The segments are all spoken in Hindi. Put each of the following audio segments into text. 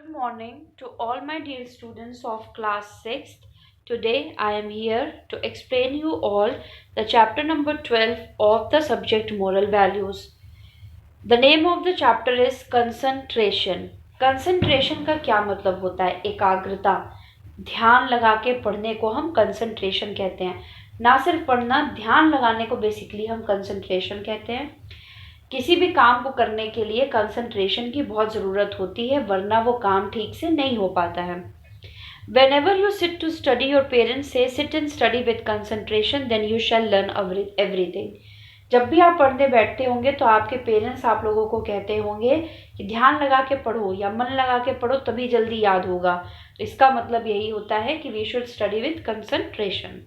Good morning to all my dear students of class 6th. Today I am here to explain you all the chapter number 12 of the subject moral values. The name of the chapter is concentration. Concentration का क्या मतलब होता है? एकाग्रता, ध्यान लगा के पढ़ने को हम concentration कहते हैं. ना सिर्फ पढ़ना, ध्यान लगाने को बेसिकली हम concentration कहते हैं. किसी भी काम को करने के लिए कंसंट्रेशन की बहुत ज़रूरत होती है, वरना वो काम ठीक से नहीं हो पाता है. Whenever you sit to study, your parents say sit and study with concentration, then you shall learn everything. जब भी आप पढ़ने बैठते होंगे तो आपके पेरेंट्स आप लोगों को कहते होंगे कि ध्यान लगा के पढ़ो या मन लगा के पढ़ो, तभी जल्दी याद होगा. तो इसका मतलब यही होता है कि we should study with concentration.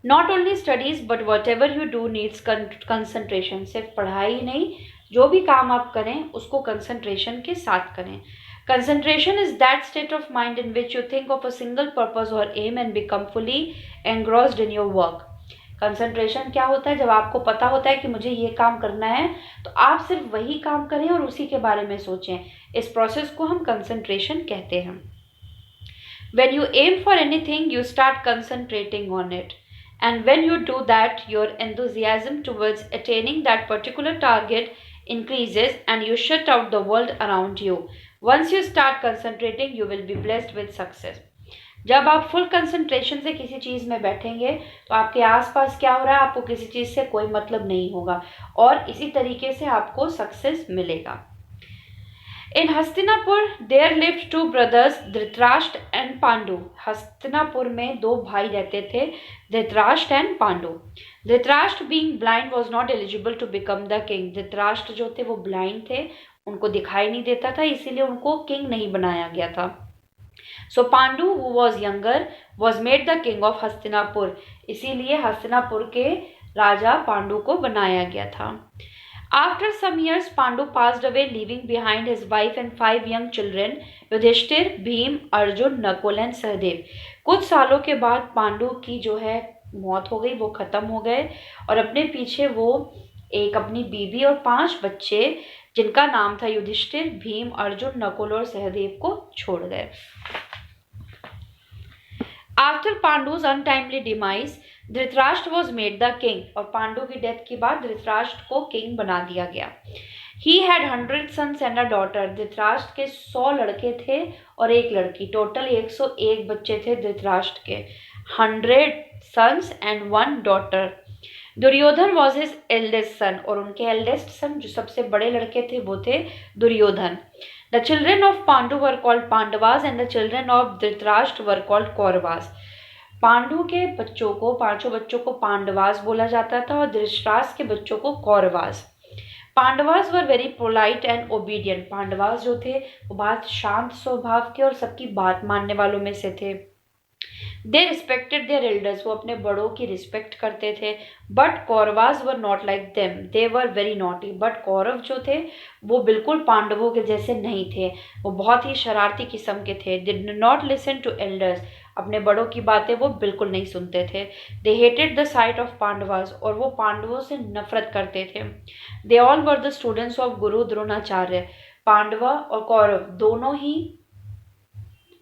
Not only studies but what ever you do needs concentration. सिर्फ पढ़ाई ही नहीं, जो भी काम आप करें उसको कंसंट्रेशन के साथ करें. Concentration is that state of mind in which you think of a single purpose और aim and become fully engrossed in your work. Concentration क्या होता है? जब आपको पता होता है कि मुझे ये काम करना है तो आप सिर्फ वही काम करें और उसी के बारे में सोचें. इस प्रोसेस को हम कंसंट्रेशन कहते हैं. When you aim for anything, you start concentrating on it. And when you do that, your enthusiasm towards attaining that particular target increases and you shut out the world around you. Once you start concentrating, you will be blessed with success. जब आप फुल कंसंट्रेशन से किसी चीज़ में बैठेंगे तो आपके आसपास क्या हो रहा है आपको किसी चीज़ से कोई मतलब नहीं होगा और इसी तरीके से आपको सक्सेस मिलेगा. In Hastinapur, there lived two brothers, Dhritarashtra and Pandu. Hastinapur में दो भाई रहते थे, Dhritarashtra and Pandu. Dhritarashtra being blind was not eligible to become the king. Dhritarashtra जो थे वो ब्लाइंड थे, उनको दिखाई नहीं देता था, इसीलिए उनको किंग नहीं बनाया गया था. So Pandu, who was younger, was made the king of Hastinapur. इसीलिए हस्तिनापुर के राजा पांडु को बनाया गया था. After some years, Pandu passed away, leaving behind his wife and 5 young children, Yudhishthir, Bhim, Arjun, Nakul and Sahdev. कुछ सालों के बाद पांडु की जो है मौत हो गई, वो खत्म हो गए और अपने पीछे वो एक अपनी बीवी और 5 बच्चे जिनका नाम था युधिष्ठिर, भीम, अर्जुन, नकुल और सहदेव को छोड़ गए. After Pandu's untimely demise, Dhritarashtra was made the king. और पांडु की डेथ के बाद धृतराष्ट्र को किंग बना दिया गया. He had 100 sons and a daughter. Dhritarashtra के 100 लड़के थे और एक लड़की. टोटल 101 बच्चे थे धृतराष्ट्र के. 100 sons and 1 daughter. Duryodhan was his eldest son. और उनके एल्डेस्ट सन जो सबसे बड़े लड़के थे वो थे Duryodhana. The children of Pandu were called Pandavas and the children of Dhritarashtra were called Kauravas. Pandu के बच्चों को, 5 बच्चों को पांडवास बोला जाता था और धृतराष्ट्र के बच्चों को Kauravas. Pandavas were very polite and obedient. Pandavas जो थे वो बहुत शांत स्वभाव के और सबकी बात मानने वालों में से थे. They respected their elders. वो अपने बड़ों की रिस्पेक्ट करते थे. But Kauravas were not like them, they were very naughty. But Kaurav जो थे वो बिल्कुल पांडवों के जैसे नहीं थे, वो बहुत ही शरारती किस्म के थे. They did not listen to elders. अपने बड़ों की बातें वो बिल्कुल नहीं सुनते थे. They hated the sight of Pandavas. और वो पांडवों से नफरत करते थे. They all were the students of Guru Dronacharya. पांडवा और कौरव दोनों ही,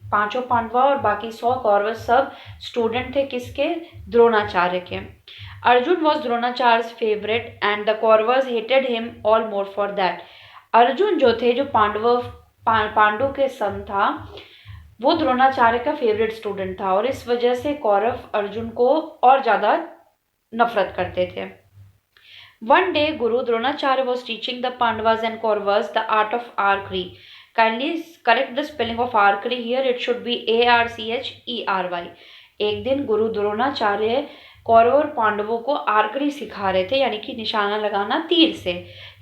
5 पांडवा और बाकी 100 कौरव सब स्टूडेंट थे किसके? द्रोणाचार्य के. Arjun was Dronacharya favourite and the Kauravas hated him all more for that. Arjun जो थे, जो पांडु के सन था, वो द्रोणाचार्य का फेवरेट स्टूडेंट था और इस वजह से कौरव अर्जुन को और ज़्यादा नफरत करते थे. One day guru Dronacharya was teaching the Pandavas and Kauravas the art of archery. Kindly correct the spelling of archery here, it should be ARCHERY. एक दिन गुरु द्रोणाचार्य कौरव और पांडवों को आर्करी सिखा रहे थे, यानी कि निशाना लगाना तीर से.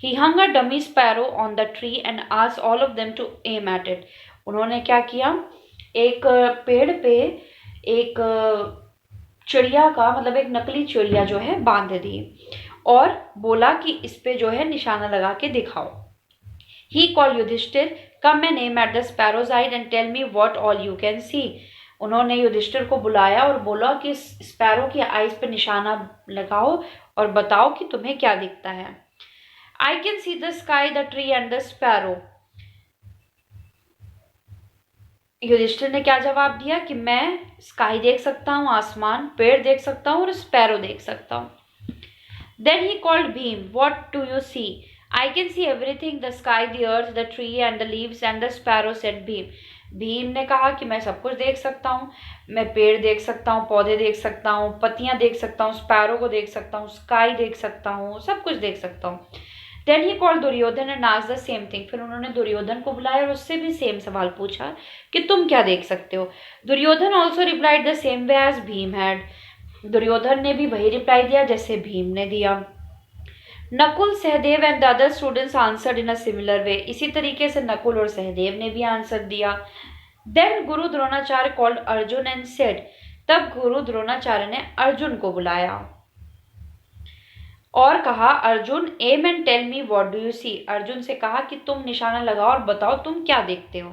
He hung a dummy sparrow on the tree and asked all of them to aim at it. उन्होंने क्या किया, एक पेड़ पे एक चिड़िया का, मतलब एक नकली चिड़िया जो है बांध दी और बोला कि इस पे जो है निशाना लगा के दिखाओ. He call Yudhishthira, come and aim at the sparrow's eyes and tell me what all you can see. उन्होंने युधिष्ठिर को बुलाया और बोला कि स्पैरो की आइज पे निशाना लगाओ और बताओ कि तुम्हें क्या दिखता है. I can see the sky, the tree and the sparrow. Yudhishthir ने क्या जवाब दिया कि मैं स्काई देख सकता हूँ, आसमान, पेड़ देख सकता हूँ और स्पैरो देख सकता हूँ. Then he called Bhim. What do you see? I can see everything, the sky, the earth, the tree and the leaves and the sparrow, said Bhim. Bhim ने कहा कि मैं सब कुछ देख सकता हूँ, मैं पेड़ देख सकता हूँ, पौधे देख सकता हूँ, पत्तियां देख सकता हूँ, स्पैरो को देख सकता हूँ, स्काई देख सकता हूँ, सब कुछ देख सकता हूँ. Then he called Duryodhan and asked the same thing. फिर उन्होंने दुर्योधन को बुलाया और उससे भी सेम सवाल पूछा कि तुम क्या देख सकते हो. Duryodhan also replied the same way as Bhim had. Duryodhan ने भी वही रिप्लाई दिया जैसे भीम ने दिया. Nakul, Sahdev and the other students answered in a similar way. इसी तरीके से नकुल और सहदेव ने भी आंसर दिया. Then guru Dronacharya called Arjun and said. तब गुरु द्रोणाचार्य ने अर्जुन को बुलाया और कहा, Arjun, aim and tell me what do you see. Arjun से कहा कि तुम निशाना लगाओ और बताओ तुम क्या देखते हो.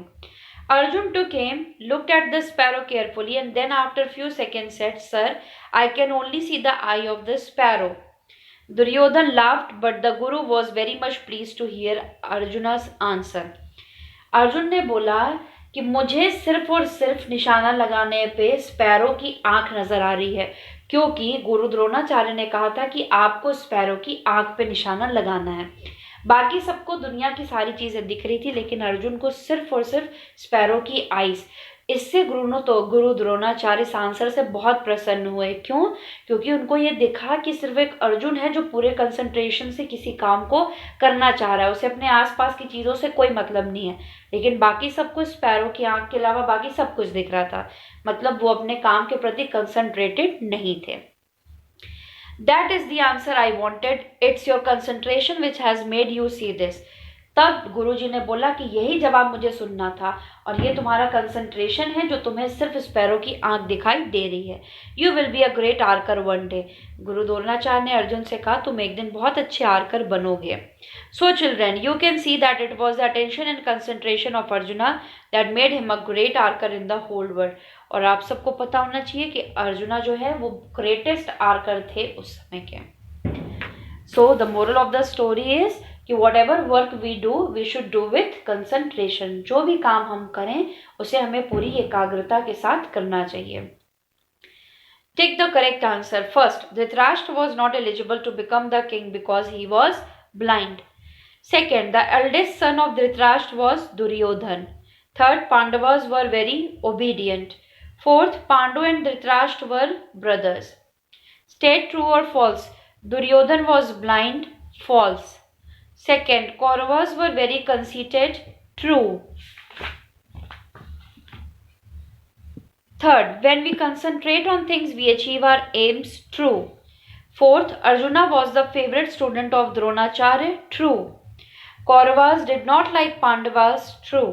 Arjun took aim, looked at the sparrow carefully, and then after a few seconds said, Sir, I can only see the eye of the sparrow. Duryodhan laughed, but the Guru was very much pleased to hear Arjuna's answer. Arjun ने बोला कि मुझे सिर्फ और सिर्फ निशाना लगाने पे स्पैरो की आंख नजर आ रही है, क्योंकि गुरु द्रोणाचार्य ने कहा था कि आपको स्पैरो की आंख पे निशाना लगाना है. बाकी सबको दुनिया की सारी चीजें दिख रही थी, लेकिन अर्जुन को सिर्फ और सिर्फ स्पैरो की आईज. इससे गुरु द्रोणाचार्य इस आंसर से बहुत प्रसन्न हुए. क्यों? क्योंकि उनको ये दिखा कि सिर्फ एक अर्जुन है जो पूरे कंसंट्रेशन से किसी काम को करना चाह रहा है, उसे अपने आसपास की चीजों से कोई मतलब नहीं है, लेकिन बाकी सबको स्पैरो की आंख के अलावा बाकी सब कुछ दिख रहा था. मतलब वो अपने काम के प्रति कंसंट्रेटेड नहीं थे. That is the answer I wanted. It's your concentration which has made you see this. तब गुरुजी ने बोला कि यही जवाब मुझे सुनना था और ये तुम्हारा कंसंट्रेशन है जो तुम्हें सिर्फ स्पैरो की आंख दिखाई दे रही है. You will be a great archer one day. Guru Dronacharya ने अर्जुन से कहा तुम एक दिन बहुत अच्छे आर्कर बनोगे. So children, you can see that it was the attention and concentration of Arjuna that made him a great archer in the whole world. और आप सबको पता होना चाहिए कि अर्जुना जो है वो ग्रेटेस्ट आर्कर थे उस समय के. So the moral of the story is कि whatever work we do we should do with concentration. जो भी काम हम करें उसे हमें पूरी एकाग्रता के साथ करना चाहिए. Take the correct answer. First, Dhritarashtra was not eligible to become the king because he was blind. Second, the eldest son of Dhritarashtra was Duryodhan. Third, Pandavas were very obedient. Fourth, Pandu and Dhritarashtra were brothers. State true or false. Duryodhan was blind. False. Second, Kauravas were very conceited. True. Third, when we concentrate on things, we achieve our aims. True. Fourth, Arjuna was the favorite student of Dronacharya. True. Kauravas did not like Pandavas. True.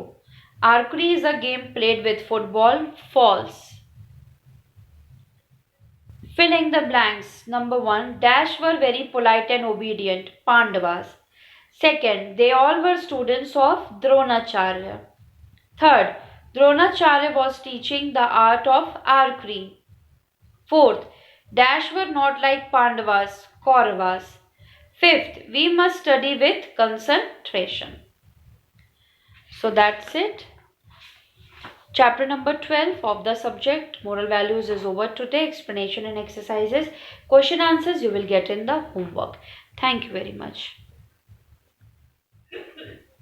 Archery is a game played with football. False. Filling the blanks. Number 1. Dash were very polite and obedient. Pandavas. Second, they all were students of Dronacharya. Third, Dronacharya was teaching the art of archery. Fourth, Dash were not like Pandavas, Kauravas. Fifth, we must study with concentration. So that's it. Chapter number 12 of the subject moral values is over today. Explanation and exercises, question answers you will get in the homework. Thank you very much.